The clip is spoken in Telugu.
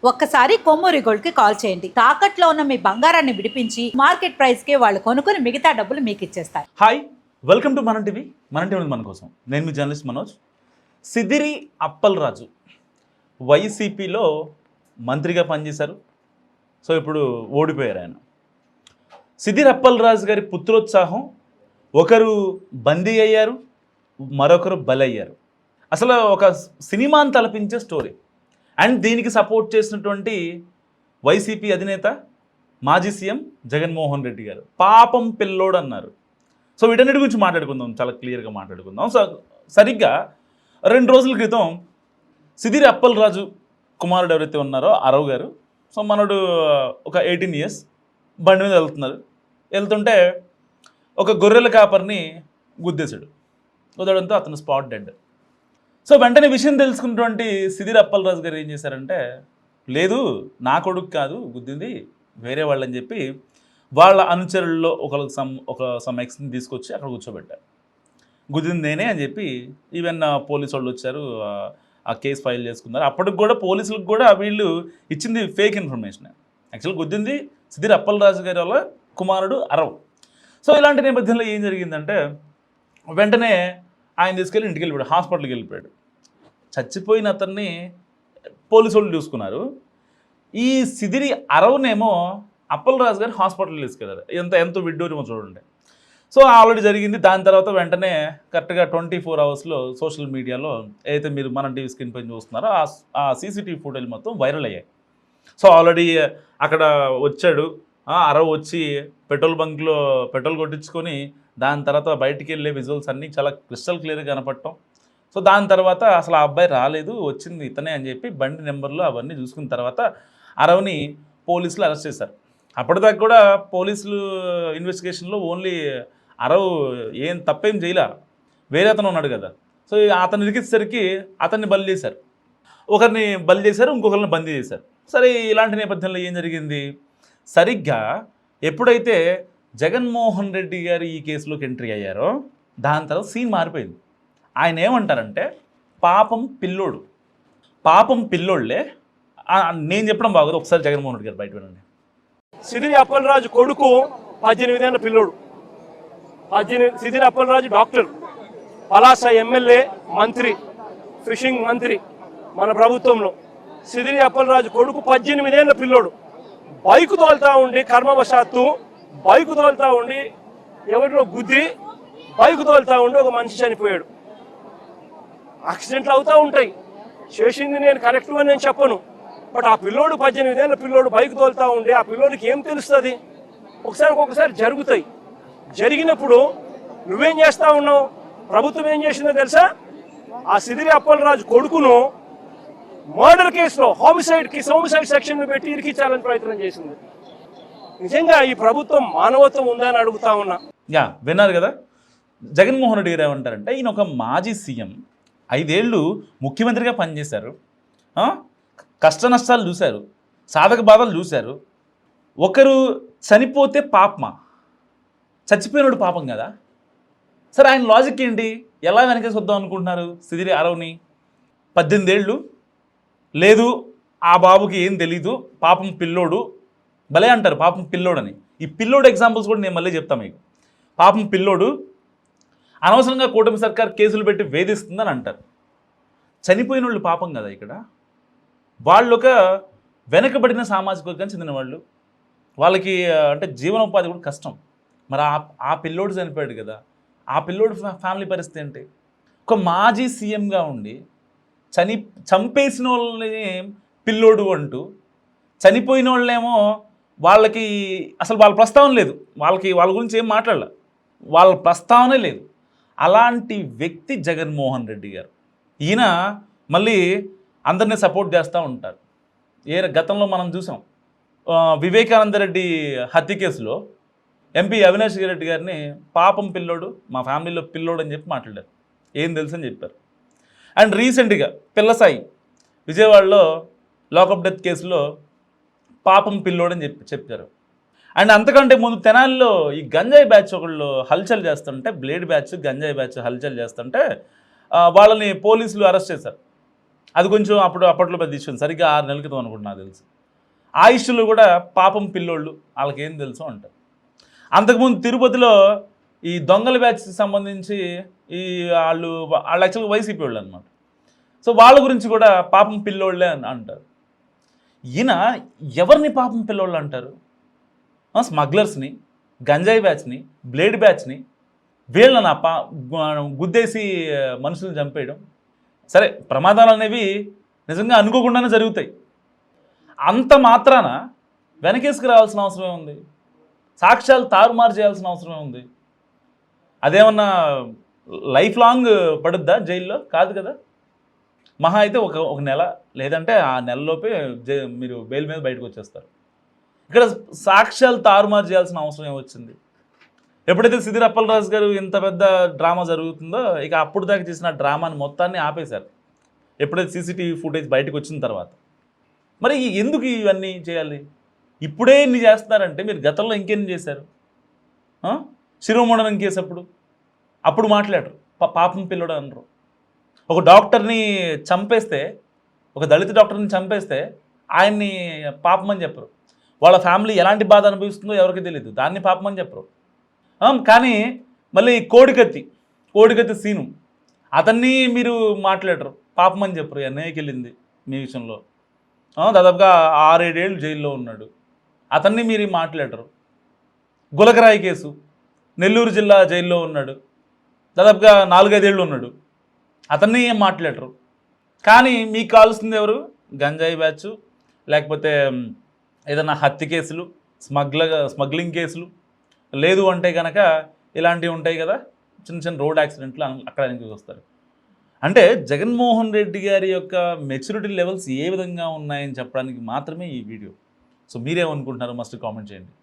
ఒక్కసారి కొమ్మూరి గోల్డ్ కి కాల్ చేయండి. తాకట్లో ఉన్న మీ బంగారాన్ని విడిపించి మార్కెట్ ప్రైస్ కి వాళ్ళు కొనుక్కుని మిగతా డబ్బులు మీకు ఇచ్చేస్తారు. హాయ్, వెల్కమ్ టు మన టీవీ. మన టీవీ మన కోసం నేను మీ జర్నలిస్ట్ మనోజ్. సిదిరి అప్పలరాజు వైసీపీలో మంత్రిగా పనిచేశారు. సో ఇప్పుడు ఓడిపోయారు ఆయన. సిదిరి అప్పలరాజు గారి పుత్రోత్సాహం, ఒకరు బందీ అయ్యారు, మరొకరు బలయ్యారు. అసలు ఒక సినిమాని తలపించే స్టోరీ. అండ్ దీనికి సపోర్ట్ చేసినటువంటి వైసీపీ అధినేత మాజీ సీఎం జగన్మోహన్ రెడ్డి గారు పాపం పిల్లోడు అన్నారు. సో వీటన్నిటి గురించి మాట్లాడుకుందాం, చాలా క్లియర్గా మాట్లాడుకుందాం. సో సరిగ్గా 2 రోజుల క్రితం సిదిరి అప్పలరాజు కుమారుడు ఎవరైతే ఉన్నారో అరవ్ గారు, సో మనడు ఒక 18 years బండి మీద వెళ్తుంటే ఒక గొర్రెల కాపర్ని గుద్దడంతో అతను స్పాట్ డెడ్. సో వెంటనే విషయం తెలుసుకున్నటువంటి సిదిరి అప్పలరాజు గారు ఏం చేశారంటే, లేదు నా కొడుకు కాదు గుద్దింది, వేరే వాళ్ళని చెప్పి వాళ్ళ అనుచరుల్లో సమ్ ఎక్స్ని తీసుకొచ్చి అక్కడ కూర్చోబెట్టారు. గుద్దింది నేనే అని చెప్పి ఈవెన్ పోలీసు వాళ్ళు వచ్చారు, ఆ కేసు ఫైల్ చేసుకున్నారు. అప్పటికి కూడా పోలీసులకు కూడా వీళ్ళు ఇచ్చింది ఫేక్ ఇన్ఫర్మేషన్. యాక్చువల్గా గుద్దింది సిదిరి అప్పలరాజు గారి వాళ్ళ కుమారుడు అరవ్. సో ఇలాంటి నేపథ్యంలో ఏం జరిగిందంటే, వెంటనే ఆయన తీసుకెళ్ళి ఇంటికి వెళ్ళిపోయాడు, హాస్పిటల్కి వెళ్ళిపోయాడు. చచ్చిపోయిన అతన్ని పోలీసు వాళ్ళు చూసుకున్నారు. ఈ సిదిరి అరవ్నేమో అప్పలరాజు గారు హాస్పిటల్ తీసుకెళ్ళారు. ఎంతో విడ్డూరమో చూడండి. సో ఆల్రెడీ జరిగింది. దాని తర్వాత వెంటనే కరెక్ట్గా 24 hours సోషల్ మీడియాలో ఏదైతే మీరు మన టీవీ స్క్రీన్ పైన చూస్తున్నారో ఆ సీసీటీవీ ఫుటేజ్ మొత్తం వైరల్ అయ్యాయి. సో ఆల్రెడీ అక్కడ వచ్చాడు అరవ్, వచ్చి పెట్రోల్ బంక్లో పెట్రోల్ కొట్టించుకొని దాని తర్వాత బయటికి వెళ్ళే విజువల్స్ అన్నీ చాలా క్రిస్టల్ క్లియర్గా కనపడటం. సో దాని తర్వాత అసలు ఆ అబ్బాయి రాలేదు, వచ్చింది ఇతనే అని చెప్పి బండి నెంబర్లు అవన్నీ చూసుకున్న తర్వాత అరవ్ని పోలీసులు అరెస్ట్ చేశారు. అప్పటిదాకా కూడా పోలీసులు ఇన్వెస్టిగేషన్లో ఓన్లీ అరవ్ ఏం తప్పేం చేయలే, వేరే అతను ఉన్నాడు కదా. సో అతను ఇరికిచ్చేసరికి అతన్ని బలి చేశారు, ఒకరిని బలి చేశారు, ఇంకొకరిని బందీ చేశారు. సరే ఇలాంటి నేపథ్యంలో ఏం జరిగింది, సరిగ్గా ఎప్పుడైతే జగన్మోహన్ రెడ్డి గారు ఈ కేసులోకి ఎంట్రీ అయ్యారో దాని తర్వాత సీన్ మారిపోయింది. ఆయన ఏమంటారంటే పాపం పిల్లోళ్ళే. నేను చెప్పడం బాగోదు, ఒకసారి జగన్మోహన్ రెడ్డి గారు బయట వినండి. సిదిరి అప్పలరాజు కొడుకు 18 ఏళ్ల పిల్లోడు. సిదిరి అప్పలరాజు డాక్టర్, పలాస ఎమ్మెల్యే, మంత్రి, ఫిషింగ్ మంత్రి మన ప్రభుత్వంలో. సిదిరి అప్పలరాజు కొడుకు 18 ఏళ్ల పిల్లోడు. బైకు తోలుతా ఉండి కర్మవశాత్తు బైకు తోలుతా ఉండి ఎవరిలో గుద్ది బైకు తోలుతా ఉండి ఒక మనిషి చనిపోయాడు. యాక్సిడెంట్లు అవుతూ ఉంటాయి, చేసింది నేను కరెక్ట్ అని నేను చెప్పను. బట్ ఆ పిల్లోడు 18 ఏళ్ల పిల్లోడు బైక్ తోలుతా ఉండి ఆ పిల్లోడికి ఏం తెలుస్తుంది? ఒకసారి జరుగుతాయి. జరిగినప్పుడు నువ్వేం చేస్తా ఉన్నావు? ప్రభుత్వం ఏం చేసిందో తెలుసా? ఆ సిదిరి అప్పలరాజు కొడుకును మర్డర్ కేసులో హోమిసైడ్ సెక్షన్ పెట్టి ఇరికించాలని ప్రయత్నం చేసింది. నిజంగా ఈ ప్రభుత్వం మానవత్వం ఉందని అడుగుతా ఉన్నా. విన్నారు కదా, జగన్మోహన్ రెడ్డి గారు ఏమంటారంటే, ఈయన ఒక మాజీ సీఎం, 5 ఏళ్ళు ముఖ్యమంత్రిగా పనిచేశారు, కష్ట నష్టాలు చూశారు, సాధక బాధలు చూశారు. ఒకరు చనిపోతే పాపమా? చచ్చిపోయినోడు పాపం కదా. సరే ఆయన లాజిక్ ఏంటి? ఎలా వెనకేసి వద్దాం అనుకుంటున్నారు సిదిరి అరవ్ని? 18 ఏళ్ళు లేదు, ఆ బాబుకి ఏం తెలీదు, పాపం పిల్లోడు. భలే అంటారు పాపం పిల్లోడని. ఈ పిల్లోడు ఎగ్జాంపుల్స్ కూడా నేను మళ్ళీ చెప్తాను మీకు. పాపం పిల్లోడు, అనవసరంగా కూటమి సర్కార్ కేసులు పెట్టి వేధిస్తుందని అంటారు. చనిపోయిన వాళ్ళు పాపం కదా. ఇక్కడ వాళ్ళు ఒక వెనకబడిన సామాజిక వర్గానికి చెందిన వాళ్ళు, వాళ్ళకి అంటే జీవనోపాధి కూడా కష్టం. మరి ఆ పిల్లోడు చనిపోయాడు కదా, ఆ పిల్లోడు ఫ్యామిలీ పరిస్థితి ఏంటి? ఒక మాజీ సీఎంగా ఉండి చంపేసిన వాళ్ళని పిల్లోడు అంటూ, చనిపోయిన వాళ్ళేమో వాళ్ళకి అసలు వాళ్ళ ప్రస్తావన లేదు, వాళ్ళ గురించి ఏం మాట్లాడాల, వాళ్ళ ప్రస్తావనే లేదు. అలాంటి వ్యక్తి జగన్మోహన్ రెడ్డి గారు. ఈయన మళ్ళీ అందరినీ సపోర్ట్ చేస్తూ ఉంటారు. గతంలో మనం చూసాం, వివేకానంద రెడ్డి హత్య కేసులో ఎంపీ అవినాష్ రెడ్డి గారిని పాపం పిల్లోడు, మా ఫ్యామిలీలో పిల్లోడు అని చెప్పి మాట్లాడారు. ఏం తెలుసు అని చెప్పారు. అండ్ రీసెంట్గా పిల్లసాయి విజయవాడలో లాకప్ డెత్ కేసులో పాపం పిల్లోడు అని చెప్పారు. అండ్ అంతకంటే ముందు తెనాలిలో ఈ గంజాయి బ్యాచ్ ఒకళ్ళు హల్చల్ చేస్తుంటే, బ్లేడ్ బ్యాచ్ గంజాయి బ్యాచ్ హల్చల్ చేస్తుంటే వాళ్ళని పోలీసులు అరెస్ట్ చేశారు. అది కొంచెం అప్పట్లో పెద్ద ఇష్యూ, సరిగ్గా 6 నెలల క్రితం అనుకుంటున్నా నాకు తెలుసు. ఆ ఇష్యూలో కూడా పాపం పిల్లోళ్ళు వాళ్ళకేం తెలుసు అంటారు. అంతకుముందు తిరుపతిలో ఈ దొంగల బ్యాచ్కి సంబంధించి వాళ్ళు యాక్చువల్గా వైసీపీ వాళ్ళు అనమాట. సో వాళ్ళ గురించి కూడా పాపం పిల్లోళ్ళే అంటారు. ఈయన ఎవరిని పాపం పిల్లోళ్ళు అంటారు? స్మగ్లర్స్ని, గంజాయి బ్యాచ్ని, బ్లేడ్ బ్యాచ్ని, వీళ్ళని గుద్దేసి మనుషులను చంపేయడం. సరే, ప్రమాదాలు అనేవి నిజంగా అనుకోకుండానే జరుగుతాయి. అంత మాత్రాన వెనకేసుకు రావాల్సిన అవసరమే ఉంది? సాక్ష్యాలు తారుమారు చేయాల్సిన అవసరమే ఉంది? అదేమన్నా లైఫ్ లాంగ్ పడుద్దా జైల్లో? కాదు కదా. మహా అయితే ఒక నెల, లేదంటే ఆ నెలలోపే మీరు బెయిల్ మీద బయటకు వచ్చేస్తారు. ఇక్కడ సాక్ష్యాలు తారుమారు చేయాల్సిన అవసరం ఏమొచ్చింది? ఎప్పుడైతే సిదిరి అప్పలరాజు గారు ఇంత పెద్ద డ్రామా జరుగుతుందో, ఇక అప్పుడు దాకా చేసిన డ్రామాని మొత్తాన్ని ఆపేశారు ఎప్పుడైతే సీసీటీవీ ఫుటేజ్ బయటకు వచ్చిన తర్వాత. మరి ఎందుకు ఇవన్నీ చేయాలి? ఇప్పుడే ఇన్ని చేస్తున్నారంటే మీరు గతంలో ఇంకెన్ని చేశారు? శిరోమండనం కేసు అప్పుడు మాట్లాడరు, పాపం పిల్లడు అనరు. ఒక డాక్టర్ని చంపేస్తే, ఒక దళిత డాక్టర్ని చంపేస్తే ఆయన్ని పాపమని చెప్పరు. వాళ్ళ ఫ్యామిలీ ఎలాంటి బాధ అనుభవిస్తుందో ఎవరికి తెలియదు, దాన్ని పాపమని చెప్పరు. కానీ మళ్ళీ కోడికత్తి సీను, అతన్ని మీరు మాట్లాడరు, పాపమని చెప్పరు. ఎన్ఐకి వెళ్ళింది మీ విషయంలో, దాదాపుగా 6-7 ఏళ్ళు జైల్లో ఉన్నాడు, అతన్ని మీరు మాట్లాడరు. గులకరాయి కేసు, నెల్లూరు జిల్లా జైల్లో ఉన్నాడు, దాదాపుగా 4-5 ఏళ్ళు ఉన్నాడు, అతన్ని ఏం మాట్లాడరు. కానీ మీకు కావాల్సింది ఎవరు? గంజాయి బ్యాచ్, లేకపోతే ఏదైనా హత్య కేసులు, స్మగ్లింగ్ కేసులు, లేదు అంటే కనుక ఇలాంటివి ఉంటాయి కదా, చిన్న చిన్న రోడ్ యాక్సిడెంట్లు, అక్కడ వస్తారు. అంటే జగన్మోహన్ రెడ్డి గారి యొక్క మెచ్యూరిటీ లెవెల్స్ ఏ విధంగా ఉన్నాయని చెప్పడానికి మాత్రమే ఈ వీడియో. సో మీరేమనుకుంటున్నారో మస్ట్ కామెంట్ చేయండి.